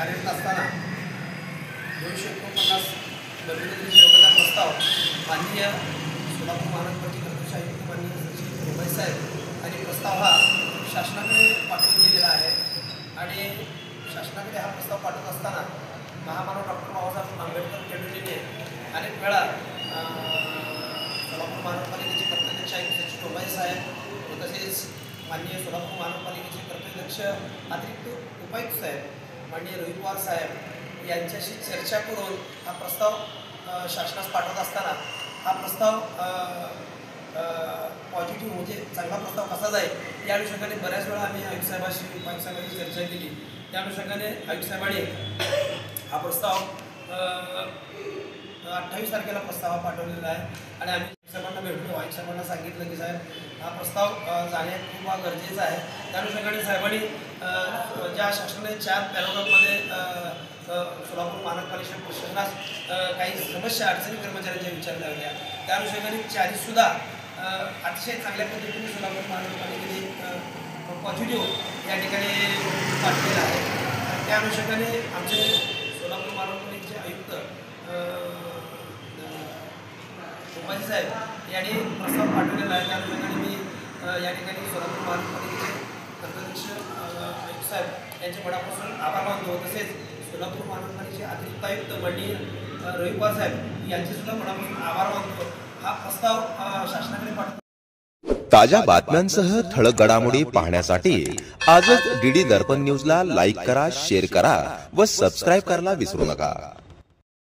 कार्यरत असताना 249 नवीन सेवकाचा प्रस्ताव माननीय सोलापूर महानगरपालिकेचे अध्यक्ष आयुक्त माननीय सचिव रोबाई साहेब आणि प्रस्ताव हा शासनाकडे पाठवून दिलेला आहे आणि शासनाकडे हा प्रस्ताव पाठवत असताना महामानव डॉक्टर बाबासाहेब आंबेडकर कमिटीने अनेक वेळा सोलापूर महानगरपालिकेचे कर्तव्यदक्ष आयुक्त सचिव रोबाई साहेब व तसेच माननीय सोलापूर महानगरपालिकेचे कर्तव्यदक्ष अतिरिक्त उपायुक्त साहेब माननीय रोहित पवार साहेब यांच्याशी चर्चा करून हा प्रस्ताव शासनास पाठवत असताना हा प्रस्ताव पॉझिटिव्ह म्हणजे चांगला प्रस्ताव कसा जाईल या अनुषंगाने बऱ्याच वेळा आम्ही आयुक्त साहेबांशी उपायुक्त साहेबांशी चर्चा केली। त्या अनुषंगाने आयुक्त साहेबांनी हा प्रस्ताव 28 तारखेला प्रस्ताव पाठवलेला आहे आणि आम्ही साहेबांना भेटलो। आयुक्त साहेबांना सांगितलं की साहेब हा प्रस्ताव जाण्यात खूप गरजेचा आहे। त्या अनुषंगाने साहेबांनी ज्या शासनाने 4 पॅराग्राफमध्ये सोलापूर महानगरपालिका प्रशासनास काही समस्या अडचणी कर्मचाऱ्यांच्या विचारल्या होत्या त्या अनुषंगाने 4सुद्धा अतिशय चांगल्या पद्धतीने सोलापूर महानगरपालिकेने पॉझिटिव्ह या ठिकाणी पाठवलेलं आहे। त्या अनुषंगाने आमचे सोलापूर महानगरपालिकेचे आयुक्त रोबाई साहेब यांनी प्रस्ताव पाठवलेला आहे। त्या अनुषंगाने मी या ठिकाणी सोलापूर महानगरपालिकेचे कर्तव्यदक्ष आयुक्त साहेब यांचे मनापासून आभार मानतो। तसेच सोलापूर महानगरपालिकेचे अतिरिक्त आयुक्त माननीय रोहित पवार साहेब यांचे सुद्धा मनापासून आभार मानतो। हा प्रस्ताव शासनाकडे पाठवतो। ताज्या बातम्यांसह ठळक घडामोडी पाहण्यासाठी आजच डीडी दर्पण न्यूजला लाईक करा, शेअर करा व सबस्क्राईब करायला विसरू नका।